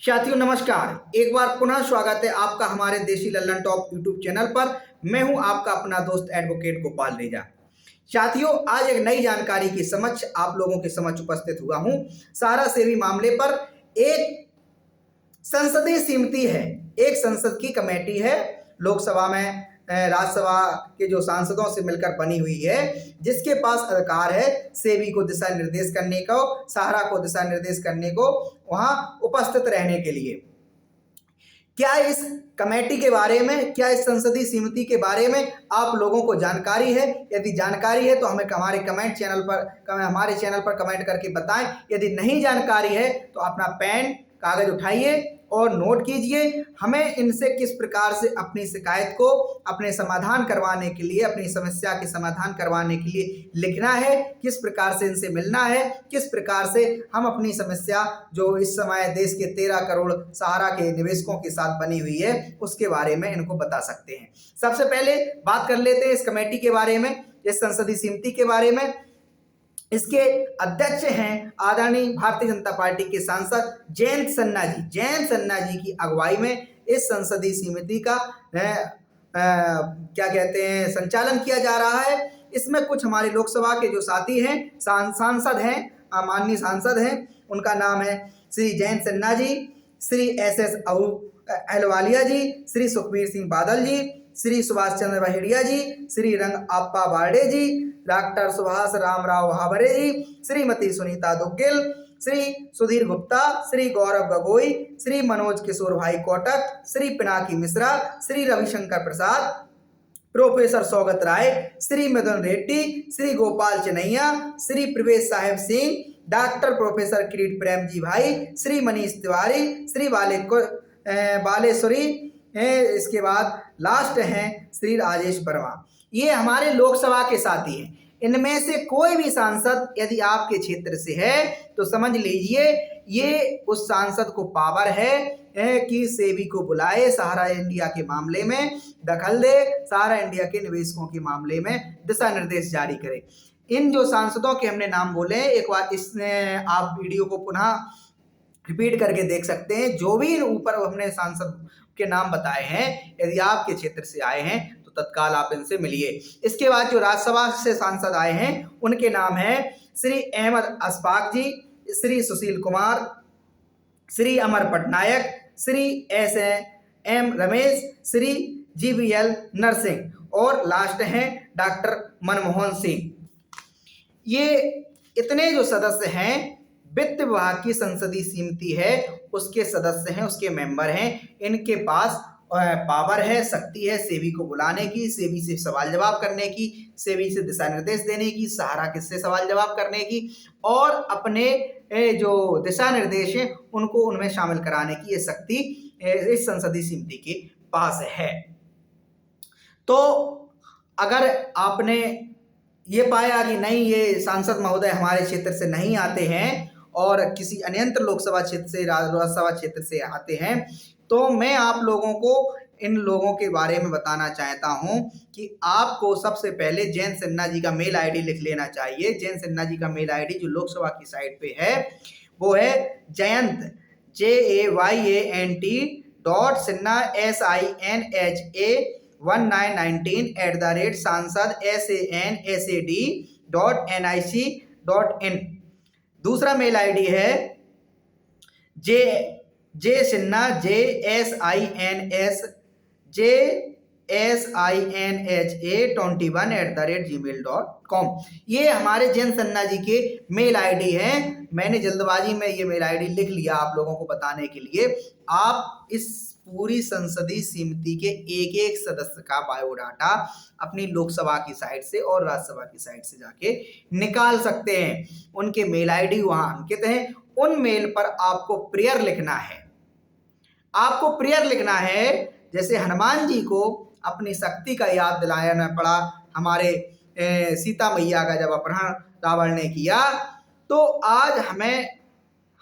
साथियों नमस्कार। एक बार पुनः स्वागत है आपका हमारे देसी लल्लन टॉप यूट्यूब चैनल पर। मैं हूं आपका अपना दोस्त एडवोकेट गोपाल रेजा। साथियों आज एक नई जानकारी की समक्ष आप लोगों के समक्ष उपस्थित हुआ हूं। सारा सेवी मामले पर एक संसदीय समिति है, एक संसद की कमेटी है, लोकसभा में राज्यसभा के जो सांसदों से मिलकर बनी हुई है, जिसके पास अधिकार है सेबी को दिशा निर्देश करने को, सहारा को दिशा निर्देश करने को, वहां उपस्थित रहने के लिए। क्या इस कमेटी के बारे में, क्या इस संसदीय समिति के बारे में आप लोगों को जानकारी है? यदि जानकारी है तो हमें हमारे चैनल पर कमेंट करके बताएं। यदि नहीं जानकारी है तो अपना पेन कागज उठाइए और नोट कीजिए। हमें इनसे किस प्रकार से अपनी शिकायत को अपने समाधान करवाने के लिए, अपनी समस्या के समाधान करवाने के लिए लिखना है, किस प्रकार से इनसे मिलना है, किस प्रकार से हम अपनी समस्या जो इस समय देश के 13 करोड़ सहारा के निवेशकों के साथ बनी हुई है उसके बारे में इनको बता सकते हैं। सबसे पहले बात कर लेते हैं इस कमेटी के बारे में, इस संसदीय समिति के बारे में। इसके अध्यक्ष हैं आदरणीय भारतीय जनता पार्टी के सांसद जयंत सिन्हा जी। जयंत सिन्हा जी की अगुवाई में इस संसदीय समिति का संचालन किया जा रहा है। इसमें कुछ हमारे लोकसभा के जो साथी हैं, सांसद हैं, माननीय सांसद हैं, उनका नाम है श्री जयंत सिन्हा जी, श्री एस अहलुवालिया जी, श्री सुखबीर सिंह बादल जी, श्री सुभाष चंद्र बहेड़िया जी, श्री रंगप्पा बारडे जी, डॉक्टर सुभाष रामराव भाभरे जी, श्रीमती सुनीता दुग्गिल, श्री सुधीर गुप्ता, श्री गौरव गगोई, श्री मनोज किशोर भाई कोटक, श्री पिनाकी मिश्रा, श्री रविशंकर प्रसाद, प्रोफेसर सौगत राय, श्री मदन रेड्डी, श्री गोपाल चनैया, श्री प्रवेश साहेब सिंह, डॉक्टर प्रोफेसर किरीट प्रेम जी भाई, श्री मनीष तिवारी, श्री बालेश्वरी, इसके बाद लास्ट हैं श्री राजेश वर्मा। ये हमारे लोकसभा के साथी हैं। इनमें से कोई भी सांसद यदि आपके क्षेत्र से है तो समझ लीजिए ये उस सांसद को पावर है कि सेबी को बुलाए, सहारा इंडिया के मामले में दखल दे, सहारा इंडिया के निवेशकों के मामले में दिशा निर्देश जारी करे। इन जो सांसदों के हमने नाम बोले, एक बार इसमें आप वीडियो को पुनः रिपीट करके देख सकते हैं। जो भी ऊपर हमने सांसद के नाम बताए हैं, यदि आपके क्षेत्र से आए हैं तो तत्काल आप इनसे मिलिए। इसके बाद जो राज्यसभा से सांसद आए हैं उनके नाम हैं श्री अहमद अशफाक जी, श्री सुशील कुमार, श्री अमर पटनायक, श्री एम रमेश, श्री GVL नरसिंह और लास्ट हैं डॉक्टर मनमोहन सिंह। ये इतने जो सदस्य हैं, वित्त विभाग की संसदीय समिति है उसके सदस्य हैं, उसके मेंबर हैं। इनके पास पावर है, शक्ति है सेबी को बुलाने की, सेबी से सवाल जवाब करने की, सेबी से दिशा निर्देश देने की, सहारा किससे सवाल जवाब करने की और अपने जो दिशा निर्देश हैं उनको उनमें शामिल कराने की ये शक्ति इस संसदीय समिति के पास है। तो अगर आपने ये पाया कि नहीं ये सांसद महोदय हमारे क्षेत्र से नहीं आते हैं और किसी अन्यत्र लोकसभा क्षेत्र से, राज्यसभा क्षेत्र से आते हैं, तो मैं आप लोगों को इन लोगों के बारे में बताना चाहता हूं कि आपको सबसे पहले जयंत सिन्हा जी का मेल आईडी लिख लेना चाहिए। जयंत सिन्हा जी का मेल आईडी जो लोकसभा की साइट पे है वो है जयंत JAYANT.Sinha SINHA 1919 @sansad.nic.in। दूसरा मेल आईडी है Sinha JSINHA21 ये हमारे जयंत सिन्हा जी के मेल आईडी हैं। मैंने जल्दबाजी में ये मेल आईडी लिख लिया आप लोगों को बताने के लिए। आप इस पूरी संसदीय समिति के एक एक सदस्य का बायोडाटा अपनी लोकसभा की साइट से और राज्यसभा की साइट से जाके निकाल सकते हैं। उनके मेल आईडी वहां अंकित हैं। उन मेल पर आपको प्रेयर लिखना है। आपको प्रेयर लिखना है जैसे हनुमान जी को अपनी शक्ति का याद दिलाना पड़ा, हमारे सीता मैया का जब अपहरण रावण ने किया, तो आज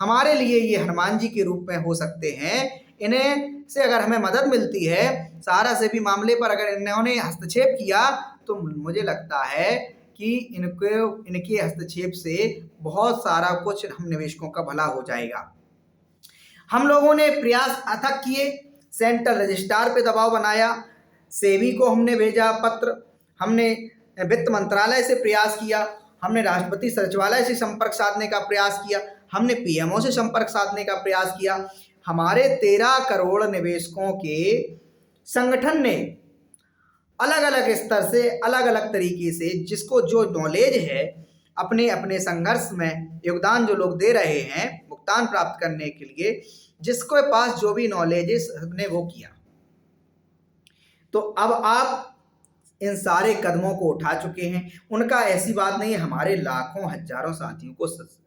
हमारे लिए ये हनुमान जी के रूप में हो सकते हैं। इन्हें से अगर हमें मदद मिलती है, सहारा से भी मामले पर अगर इन्होंने हस्तक्षेप किया तो मुझे लगता है कि इनके हस्तक्षेप से बहुत सारा कुछ हम निवेशकों का भला हो जाएगा। हम लोगों ने प्रयास अथक किए, सेंट्रल रजिस्ट्रार पे दबाव बनाया, सेबी को हमने भेजा पत्र, हमने वित्त मंत्रालय से प्रयास किया, हमने राष्ट्रपति सचिवालय से संपर्क साधने का प्रयास किया, हमने पीएमओ से संपर्क साधने का प्रयास किया। हमारे 13 करोड़ निवेशकों के संगठन ने अलग अलग स्तर से, अलग अलग तरीके से, जिसको जो नॉलेज है, अपने अपने संघर्ष में योगदान जो लोग दे रहे हैं भुगतान प्राप्त करने के लिए, जिसके पास जो भी नॉलेज है सबने वो किया। तो अब आप इन सारे कदमों को उठा चुके हैं। उनका ऐसी बात नहीं है, हमारे लाखों हजारों साथियों को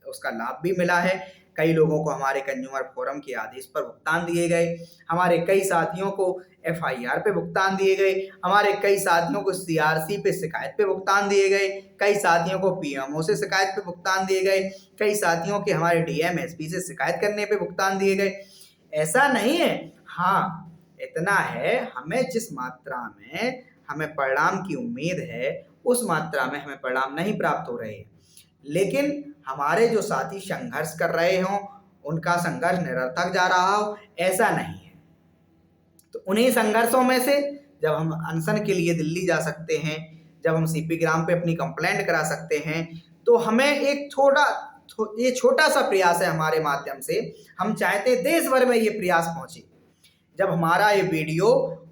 उसका लाभ भी मिला है। कई लोगों को हमारे कंज्यूमर फोरम के आदेश पर भुगतान दिए गए, हमारे कई साथियों को एफआईआर पे भुगतान दिए गए, हमारे कई साथियों को सीआरसी पे शिकायत पे भुगतान दिए गए, कई साथियों को पीएमओ से शिकायत पे भुगतान दिए गए, कई साथियों के हमारे डीएम एसपी से शिकायत करने पे भुगतान दिए गए। ऐसा नहीं है, हाँ इतना है, हमें जिस मात्रा में हमें परिणाम की उम्मीद है उस मात्रा में हमें परिणाम नहीं प्राप्त हो रहे हैं। लेकिन हमारे जो साथी संघर्ष कर रहे हों उनका संघर्ष निरर्थक जा रहा हो, ऐसा नहीं है। तो उन्हीं संघर्षों में से जब हम अनशन के लिए दिल्ली जा सकते हैं, जब हम सीपी ग्राम पे अपनी कंप्लेंट करा सकते हैं, तो हमें एक छोटा सा प्रयास है हमारे माध्यम से, हम चाहते देश भर में ये प्रयास पहुंचे। जब हमारा ये वीडियो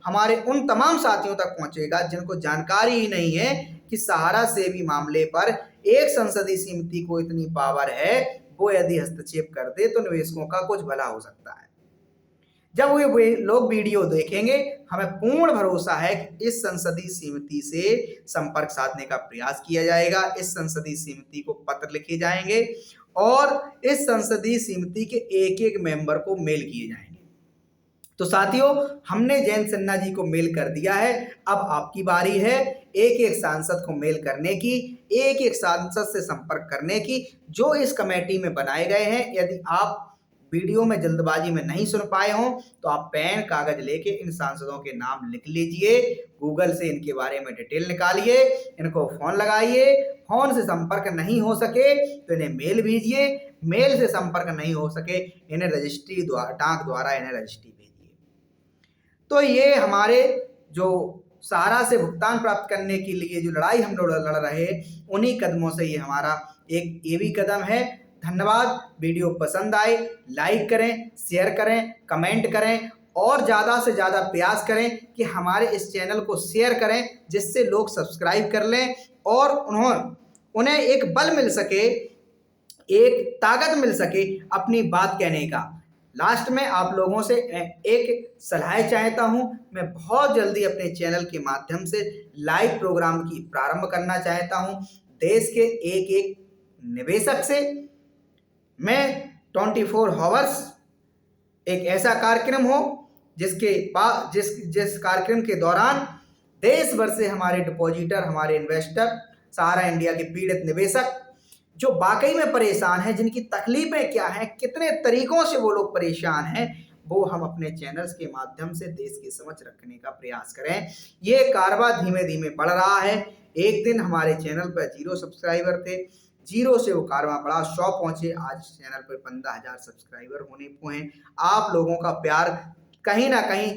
हमारे उन तमाम साथियों तक पहुंचेगा जिनको जानकारी ही नहीं है कि सहारा सेवी मामले पर एक संसदीय समिति को इतनी पावर है, वो यदि हस्तक्षेप कर दे तो निवेशकों का कुछ भला हो सकता है। जब वे लोग वीडियो देखेंगे, हमें पूर्ण भरोसा है कि इस संसदीय समिति से संपर्क साधने का प्रयास किया जाएगा, इस संसदीय समिति को पत्र लिखे जाएंगे और इस संसदीय समिति के एक एक मेंबर को मेल किए जाएंगे। तो साथियों, हमने जयंत सिन्हा जी को मेल कर दिया है, अब आपकी बारी है एक एक सांसद को मेल करने की, एक एक सांसद से संपर्क करने की जो इस कमेटी में बनाए गए हैं। यदि आप वीडियो में जल्दबाजी में नहीं सुन पाए हों तो आप पेन कागज लेके इन सांसदों के नाम लिख लीजिए, गूगल से इनके बारे में डिटेल निकालिए, इनको फोन लगाइए, फोन से संपर्क नहीं हो सके तो इन्हें मेल भेजिए, मेल से संपर्क नहीं हो सके इन्हें रजिस्ट्री द्वारा, डाक द्वारा इन्हें रजिस्ट्री भेजिए। तो ये हमारे जो सहारा से भुगतान प्राप्त करने के लिए जो लड़ाई हम लोग लड़ रहे हैं, उन्हीं कदमों से ये हमारा एक ये भी कदम है। धन्यवाद। वीडियो पसंद आए लाइक करें, शेयर करें, कमेंट करें और ज़्यादा से ज़्यादा प्रयास करें कि हमारे इस चैनल को शेयर करें, जिससे लोग सब्सक्राइब कर लें और उन्हें एक बल मिल सके, एक ताकत मिल सके अपनी बात कहने का। लास्ट में आप लोगों से एक सलाह चाहता हूं, मैं बहुत जल्दी अपने चैनल के माध्यम से लाइव प्रोग्राम की प्रारंभ करना चाहता हूं। देश के एक एक निवेशक से मैं 24 आवर्स एक ऐसा कार्यक्रम हो जिस कार्यक्रम के दौरान देश भर से हमारे डिपॉजिटर, हमारे इन्वेस्टर, सहारा इंडिया के पीड़ित निवेशक जो वाकई में परेशान हैं, जिनकी तकलीफें क्या हैं, कितने तरीकों से वो लोग परेशान हैं, वो हम अपने चैनल्स के माध्यम से देश के समक्ष रखने का प्रयास करें। ये कारवां धीमे धीमे बढ़ रहा है। एक दिन हमारे चैनल पर 0 सब्सक्राइबर थे, 0 से वो कारवां बढ़ा 100 पहुंचे, आज चैनल पर 15,000 सब्सक्राइबर होने को हैं। आप लोगों का प्यार कहीं ना कहीं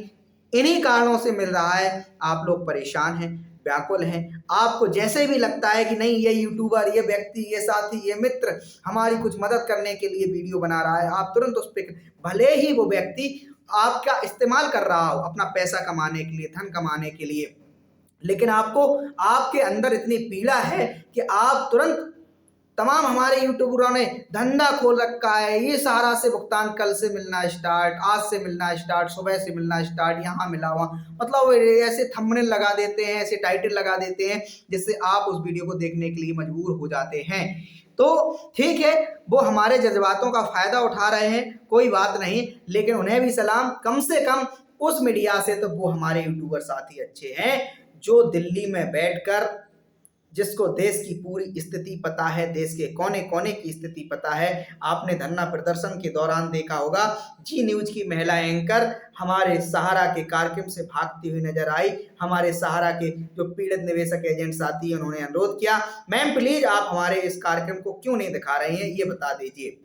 इन्हीं कारणों से मिल रहा है। आप लोग परेशान हैं, व्याकुल हैं, आपको जैसे भी लगता है कि नहीं ये यूट्यूबर, ये व्यक्ति, ये साथी, ये मित्र हमारी कुछ मदद करने के लिए वीडियो बना रहा है, आप तुरंत उस पर, भले ही वो व्यक्ति आपका इस्तेमाल कर रहा हो अपना पैसा कमाने के लिए, धन कमाने के लिए, लेकिन आपको आपके अंदर इतनी पीड़ा है कि आप तुरंत, तमाम हमारे यूट्यूबरों ने धंधा खोल रखा है, ये सहारा से भुगतान कल से मिलना स्टार्ट, आज से मिलना स्टार्ट, सुबह से मिलना स्टार्ट, यहाँ मिला वहाँ, मतलब ऐसे थंबनेल लगा देते हैं, ऐसे टाइटल लगा देते हैं जिससे आप उस वीडियो को देखने के लिए मजबूर हो जाते हैं। तो ठीक है, वो हमारे जज्बातों का फायदा उठा रहे हैं, कोई बात नहीं, लेकिन उन्हें भी सलाम, कम से कम उस मीडिया से तो वो हमारे यूट्यूबर साथी अच्छे हैं जो दिल्ली में बैठकर, जिसको देश की पूरी स्थिति पता है, देश के कोने कोने की स्थिति पता है। आपने धरना प्रदर्शन के दौरान देखा होगा, जी न्यूज की महिला एंकर हमारे सहारा के कार्यक्रम से भागती हुई नजर आई। हमारे सहारा के जो पीड़ित निवेशक एजेंट साथी, उन्होंने अनुरोध किया, मैम प्लीज आप हमारे इस कार्यक्रम को क्यों नहीं दिखा रही हैं, ये बता दीजिए।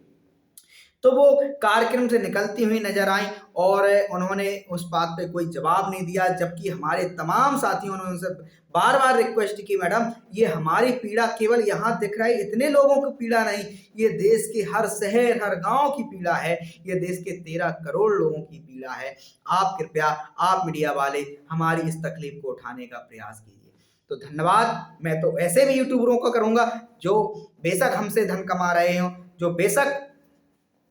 तो वो कार्यक्रम से निकलती हुई नजर आई और उन्होंने उस बात पे कोई जवाब नहीं दिया, जबकि हमारे तमाम साथियों ने उनसे बार बार रिक्वेस्ट की, मैडम ये हमारी पीड़ा केवल यहाँ दिख रहा है, इतने लोगों की पीड़ा नहीं, ये देश के हर शहर हर गांव की पीड़ा है, ये देश के 13 करोड़ लोगों की पीड़ा है। आप कृपया, आप मीडिया वाले हमारी इस तकलीफ को उठाने का प्रयास कीजिए। तो धन्यवाद। मैं तो ऐसे भी यूट्यूबरों को करूंगा जो बेशक हमसे धन कमा रहे हो, जो बेशक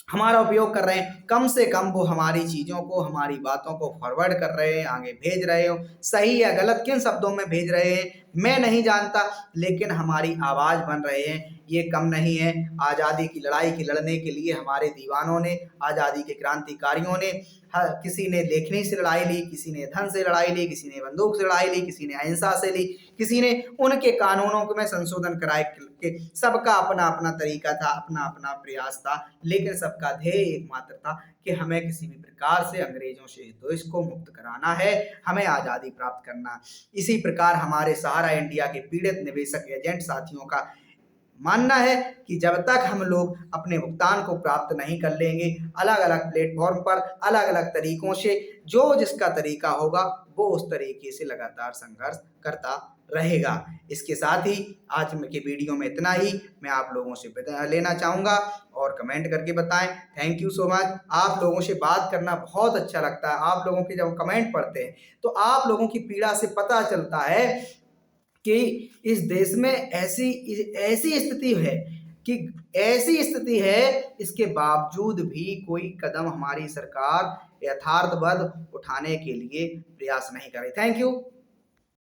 हमारा उपयोग कर रहे हैं, कम से कम वो हमारी चीज़ों को, हमारी बातों को फॉरवर्ड कर रहे हैं, आगे भेज रहे हो। सही या गलत किन शब्दों में भेज रहे हैं मैं नहीं जानता, लेकिन हमारी आवाज़ बन रहे हैं, ये कम नहीं है। आज़ादी की लड़ाई की लड़ने के लिए हमारे दीवानों ने, आज़ादी के क्रांतिकारियों ने, किसी ने लेखनी से लड़ाई ली, किसी ने धन से लड़ाई ली, किसी ने बंदूक से लड़ाई ली, किसी ने अहिंसा से ली, किसी ने उनके कानूनों में संशोधन कराए के। सबका अपना अपना तरीका था, अपना अपना प्रयास था, लेकिन सबका ध्येय एकमात्र था कि हमें किसी भी प्रकार से अंग्रेजों से देश को मुक्त कराना है, हमें आज़ादी प्राप्त करना। इसी प्रकार हमारे सहारा इंडिया के पीड़ित निवेशक एजेंट साथियों का मानना है कि जब तक हम लोग अपने भुगतान को प्राप्त नहीं कर लेंगे, अलग अलग प्लेटफॉर्म पर अलग अलग तरीकों से जो जिसका तरीका होगा वो उस तरीके से लगातार संघर्ष करता रहेगा। इसके साथ ही आज के वीडियो में इतना ही। मैं आप लोगों से विदा लेना चाहूँगा और कमेंट करके बताएं। Thank you so much. आप लोगों से बात करना बहुत अच्छा लगता है। आप लोगों के जब कमेंट पढ़ते हैं तो आप लोगों की पीड़ा से पता चलता है कि इस देश में ऐसी स्थिति है कि ऐसी स्थिति है, इसके बावजूद भी कोई कदम हमारी सरकार यथार्थवद उठाने के लिए प्रयास नहीं करे। Thank you.